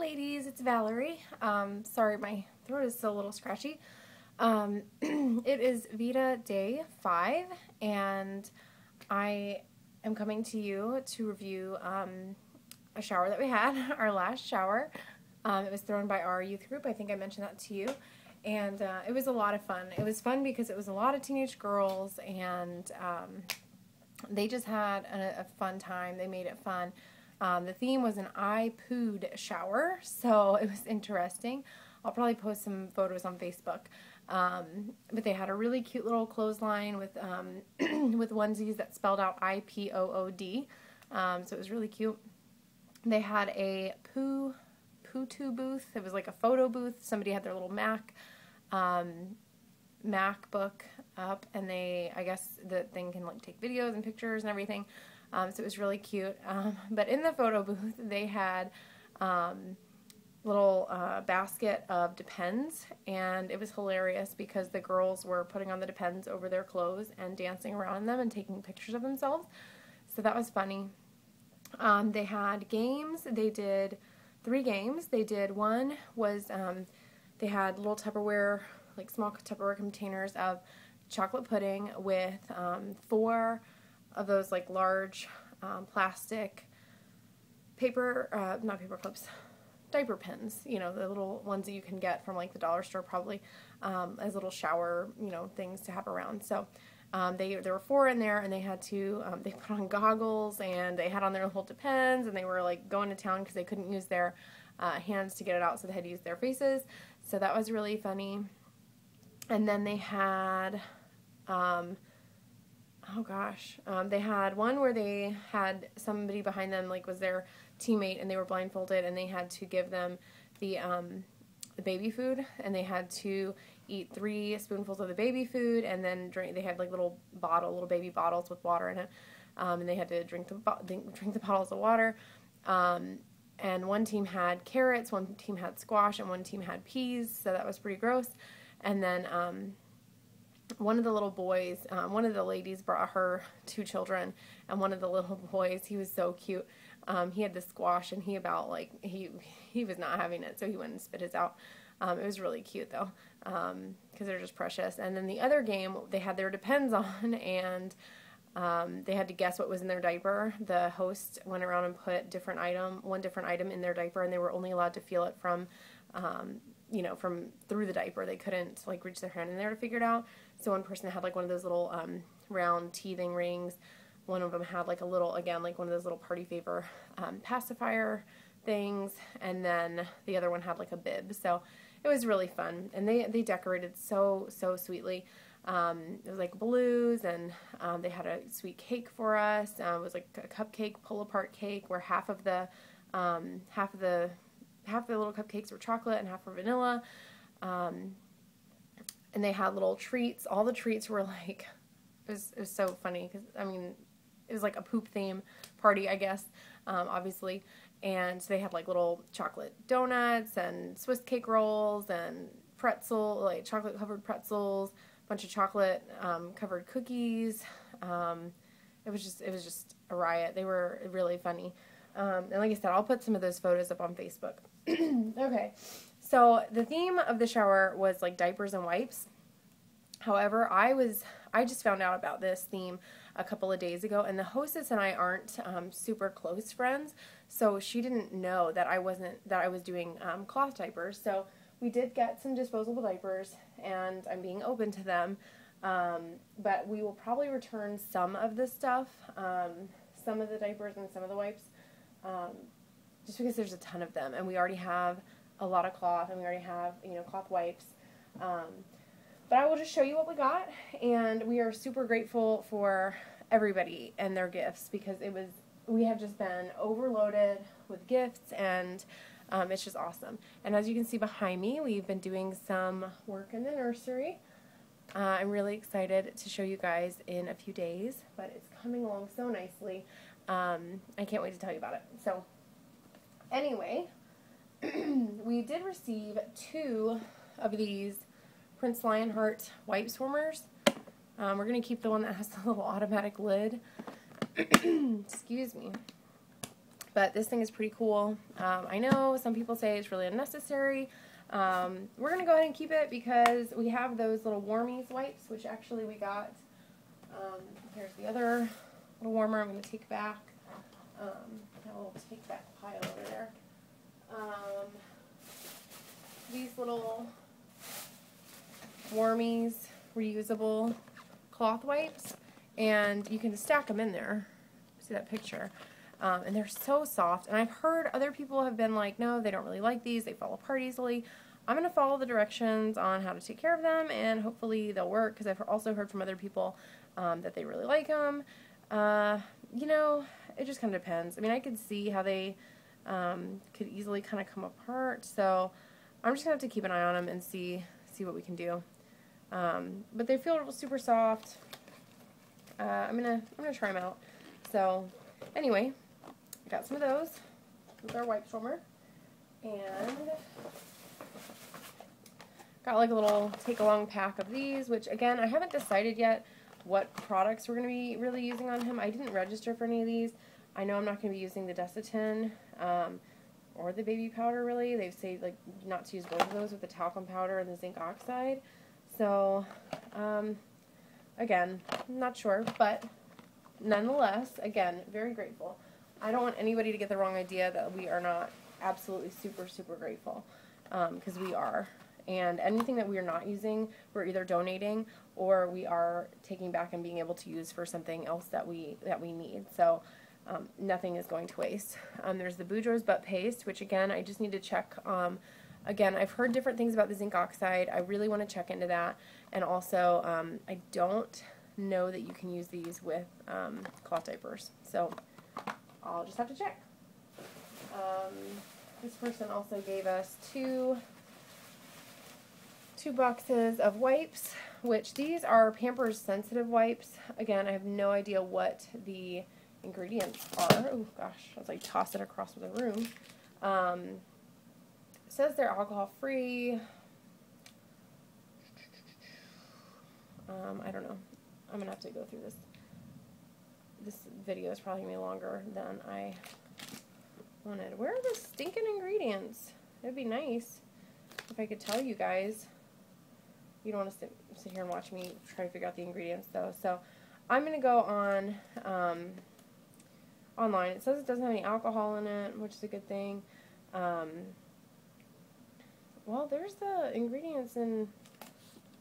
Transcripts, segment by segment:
ladies, it's Valerie. Sorry, my throat is still a little scratchy. It is VEDA day 5, and I am coming to you to review a shower that we had, our last shower. It was thrown by our youth group. I think I mentioned that to you. And it was a lot of fun. It was fun because it was a lot of teenage girls, and they just had a fun time. They made it fun. The theme was an iPood shower, so it was interesting. I'll probably post some photos on Facebook. But they had a really cute little clothesline with with onesies that spelled out IPOOD. So it was really cute. They had a poo-too booth. It was like a photo booth. Somebody had their little MacBook up, and I guess the thing can like take videos and pictures and everything. So it was really cute. But in the photo booth, they had little basket of Depends, and it was hilarious because the girls were putting on the Depends over their clothes and dancing around in them and taking pictures of themselves. So that was funny. They had games. They did 3 games. They did one was they had little Tupperware, like small Tupperware containers of chocolate pudding with 4 of those like large plastic not paper clips, diaper pins, you know, the little ones that you can get from like the dollar store probably, as little shower, you know, things to have around. So there were 4 in there, and they had to, they put on goggles, and they had on their little Depends, and they were like going to town because they couldn't use their hands to get it out, so they had to use their faces. So that was really funny. And then they had, oh gosh, they had one where they had somebody behind them, like was their teammate, and they were blindfolded, and they had to give them the baby food, and they had to eat 3 spoonfuls of the baby food, and then drink. They had like little baby bottles with water in it, and they had to drink the bottles of water. And one team had carrots, one team had squash, and one team had peas, so that was pretty gross. And then one of the little boys, one of the ladies brought her 2 children, and one of the little boys, he was so cute. He had the squash, and he was not having it, so he went and spit his out. It was really cute though, because they're just precious. And then the other game, they had their Depends on, and they had to guess what was in their diaper. The host went around and put one different item in their diaper, and they were only allowed to feel it from, you know, from through the diaper. They couldn't like reach their hand in there to figure it out. So one person had like one of those little round teething rings. One of them had like a little, again, like one of those little party favor pacifier things, and then the other one had like a bib. So it was really fun, and they decorated so sweetly. It was like balloons, and they had a sweet cake for us. It was like a cupcake pull-apart cake where half the little cupcakes were chocolate and half were vanilla. And they had little treats. All the treats were like, it was so funny because, I mean, it was like a poop theme party, I guess, obviously. And so they had like little chocolate donuts and Swiss cake rolls and like chocolate covered pretzels, a bunch of chocolate covered cookies. It was just a riot. They were really funny. And like I said, I'll put some of those photos up on Facebook. Okay, so the theme of the shower was like diapers and wipes. However, I just found out about this theme a couple of days ago, and the hostess and I aren't super close friends, so she didn't know that I was doing cloth diapers. So we did get some disposable diapers, and I'm being open to them. But we will probably return some of the stuff, some of the diapers and some of the wipes, just because there's a ton of them, and we already have a lot of cloth, and we already have, you know, cloth wipes. But I will just show you what we got, and we are super grateful for everybody and their gifts, because we have just been overloaded with gifts, and it's just awesome. And as you can see behind me, we've been doing some work in the nursery. I'm really excited to show you guys in a few days, but it's coming along so nicely. I can't wait to tell you about it. So anyway, we did receive 2 of these Prince Lionheart wipe swarmers. We're going to keep the one that has the little automatic lid. Excuse me. But this thing is pretty cool. I know some people say it's really unnecessary. We're going to go ahead and keep it because we have those little warmies wipes, which actually we got. Here's the other little warmer I'm going to take back. Got a little take back pile over there. These little warmies, reusable cloth wipes, and you can stack them in there. See that picture? And they're so soft. And I've heard other people have been like, no, they don't really like these. They fall apart easily. I'm going to follow the directions on how to take care of them, and hopefully they'll work, because I've also heard from other people that they really like them. You know, it just kind of depends. I mean, I could see how they could easily kind of come apart, so I'm just going to have to keep an eye on them and see what we can do. But they feel super soft. I'm gonna try them out. So anyway, I got some of those with our wipe warmer, and got like a little take-along pack of these, which again, I haven't decided yet what products we're going to be really using on him. I didn't register for any of these. I know I'm not going to be using the Desitin or the baby powder, really. They've said like not to use both of those with the talcum powder and the zinc oxide. So, again, not sure, but nonetheless, again, very grateful. I don't want anybody to get the wrong idea that we are not absolutely super, super grateful, because we are. And anything that we are not using, we're either donating or we are taking back and being able to use for something else that we need. So nothing is going to waste. There's the Boudreaux's butt paste, which again, I just need to check. Again, I've heard different things about the zinc oxide. I really want to check into that. And also, I don't know that you can use these with cloth diapers. So I'll just have to check. This person also gave us two boxes of wipes, which these are Pampers sensitive wipes. Again, I have no idea what the ingredients are. Oh gosh, I was like toss it across the room. It says they're alcohol free. I don't know. I'm gonna have to go through this. This video is probably gonna be longer than I wanted. Where are the stinking ingredients? It'd be nice if I could tell you guys. You don't want to sit here and watch me try to figure out the ingredients, though. So I'm going to go on online. It says it doesn't have any alcohol in it, which is a good thing. Well, there's the ingredients in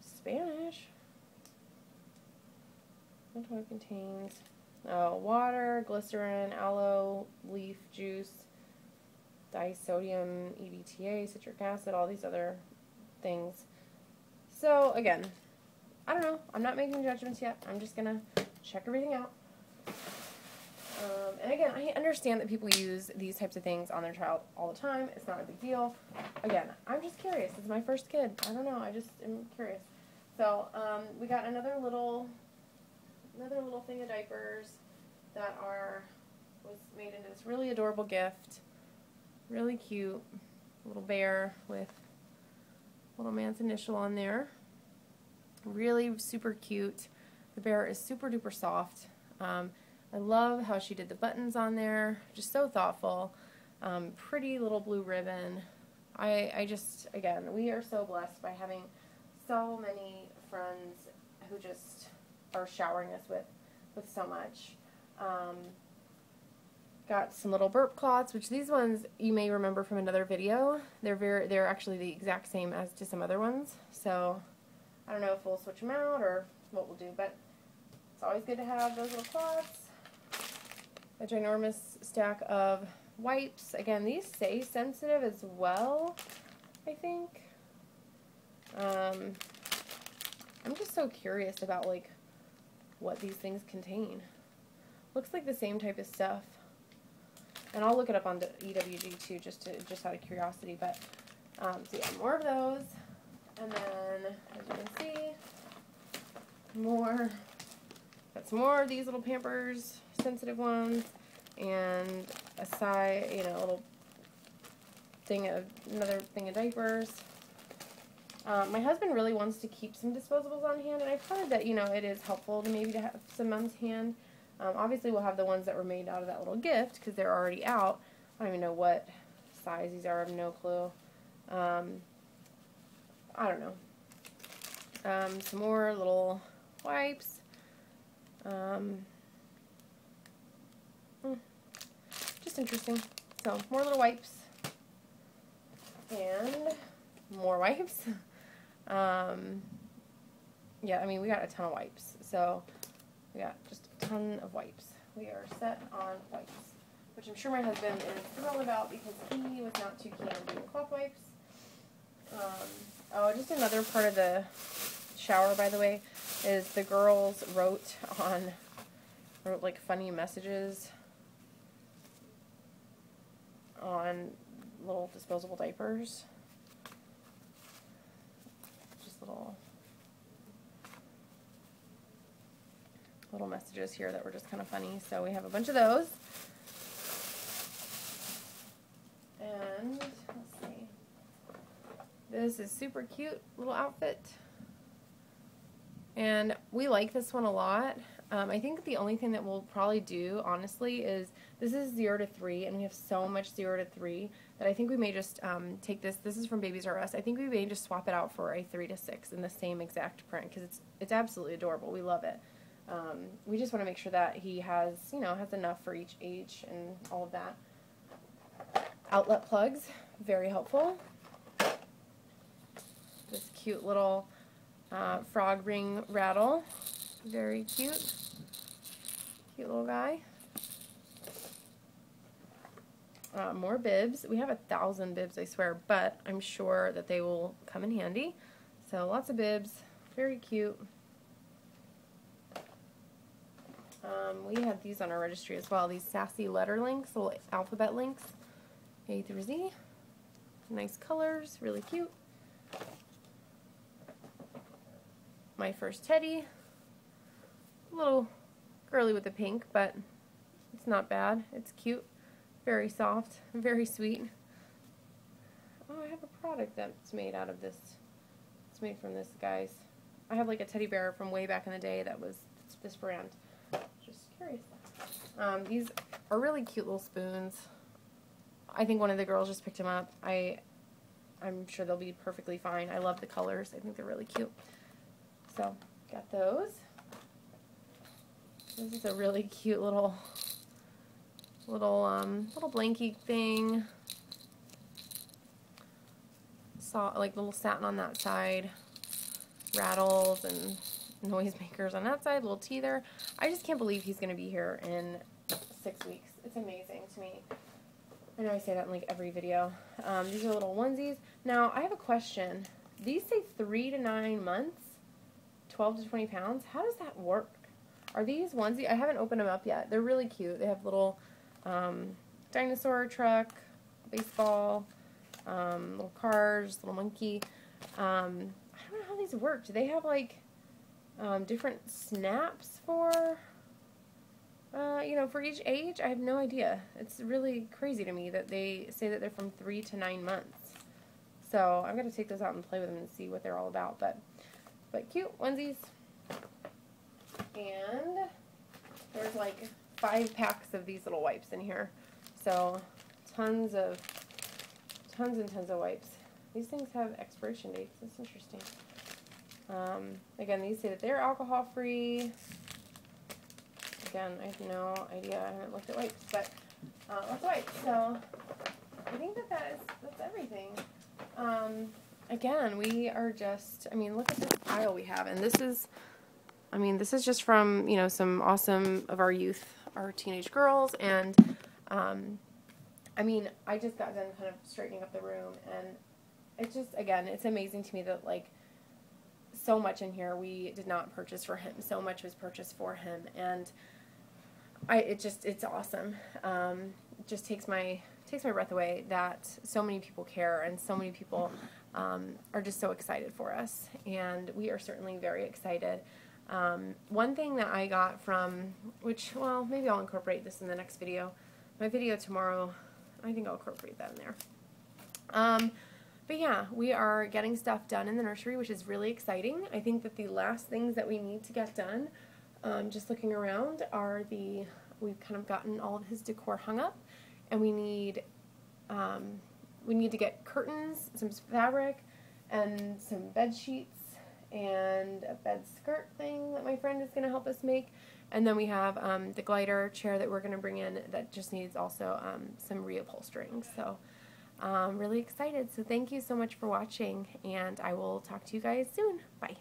Spanish. That's what it contains. Oh, water, glycerin, aloe, leaf juice, disodium, EDTA, citric acid, all these other things. So, again, I don't know. I'm not making judgments yet. I'm just going to check everything out. And again, I understand that people use these types of things on their child all the time. It's not a big deal. Again, I'm just curious. It's my first kid. I don't know. I just am curious. So, we got another little thing of diapers that was made into this really adorable gift. Really cute little bear with little man's initial on there. Really super cute. The bear is super duper soft. I love how she did the buttons on there. Just so thoughtful. Pretty little blue ribbon. I just, again, we are so blessed by having so many friends who just are showering us with so much. Got some little burp cloths, which these ones you may remember from another video. They're actually the exact same as to some other ones. So I don't know if we'll switch them out or what we'll do, but it's always good to have those little cloths. A ginormous stack of wipes. Again, these say sensitive as well, I think. I'm just so curious about like what these things contain. Looks like the same type of stuff. And I'll look it up on the EWG too, just out of curiosity. But so yeah, more of those, and then as you can see, got some more of these little Pampers sensitive ones, and a side, a little thing of another thing of diapers. My husband really wants to keep some disposables on hand, and I've heard that it is helpful to maybe to have some on hand. Obviously, we'll have the ones that were made out of that little gift because they're already out. I don't even know what size these are. I have no clue. I don't know. Some more little wipes. Just interesting. So, more little wipes. And more wipes. Yeah, I mean, we got a ton of wipes. So, we got just a ton of wipes. We are set on wipes, which I'm sure my husband is thrilled about because he was not too keen on doing cloth wipes. Oh, just another part of the shower, by the way, is the girls wrote like funny messages on little disposable diapers. Just little messages here that were just kind of funny. So we have a bunch of those. And let's see. This is super cute little outfit. And we like this one a lot. I think the only thing that we'll probably do, honestly, is this is 0 to 3, and we have so much 0 to 3 that I think we may just take this. This is from Babies R Us. I think we may just swap it out for a 3 to 6 in the same exact print because it's absolutely adorable. We love it. We just want to make sure that he has, has enough for each age and all of that. Outlet plugs, very helpful. This cute little frog ring rattle, very cute. Cute little guy. More bibs. We have 1,000 bibs, I swear, but I'm sure that they will come in handy. So lots of bibs, very cute. We have these on our registry as well. These sassy letter links, little alphabet links, A through Z. Nice colors, really cute. My first teddy. A little girly with the pink, but it's not bad. It's cute, very soft, very sweet. Oh, I have a product that's made out of this. It's made from this, guys. I have like a teddy bear from way back in the day that was this brand. Just curious. These are really cute little spoons. I think one of the girls just picked them up. I'm sure they'll be perfectly fine. I love the colors. I think they're really cute. So, got those. This is a really cute little blankie thing. Like little satin on that side. Rattles and noisemakers on that side. Little teether. I just can't believe he's going to be here in 6 weeks. It's amazing to me. I know I say that in like every video. These are little onesies. Now, I have a question. These say 3 to 9 months, 12 to 20 pounds. How does that work? Are these onesie? I haven't opened them up yet. They're really cute. They have little dinosaur truck, baseball, little cars, little monkey. I don't know how these work. Do they have like different snaps for, for each age? I have no idea. It's really crazy to me that they say that they're from 3 to 9 months. So I've got to take those out and play with them and see what they're all about. But cute onesies. And there's like 5 packs of these little wipes in here. So tons and tons of wipes. These things have expiration dates. That's interesting. Again, these say that they're alcohol free. Again, I have no idea. I haven't looked at wipes, but lots of wipes. So I think that's everything. Again, we are just, look at this pile we have, and this is just from, some awesome of our youth, our teenage girls, and, I just got done kind of straightening up the room, and it's just, again, it's amazing to me that, like, so much in here we did not purchase for him. So much was purchased for him, and it's awesome. It just takes my breath away that so many people care, and so many people are just so excited for us, and we are certainly very excited. One thing that I got from, which, well, maybe I'll incorporate this in the next video. My video tomorrow, I think I'll incorporate that in there. But yeah, we are getting stuff done in the nursery, which is really exciting. I think that the last things that we need to get done just looking around we've kind of gotten all of his decor hung up, and we need to get curtains, some fabric, and some bed sheets, and a bed skirt thing that my friend is going to help us make. And then we have the glider chair that we're going to bring in that just needs also some reupholstering. So I'm really excited. So thank you so much for watching, and I will talk to you guys soon. Bye.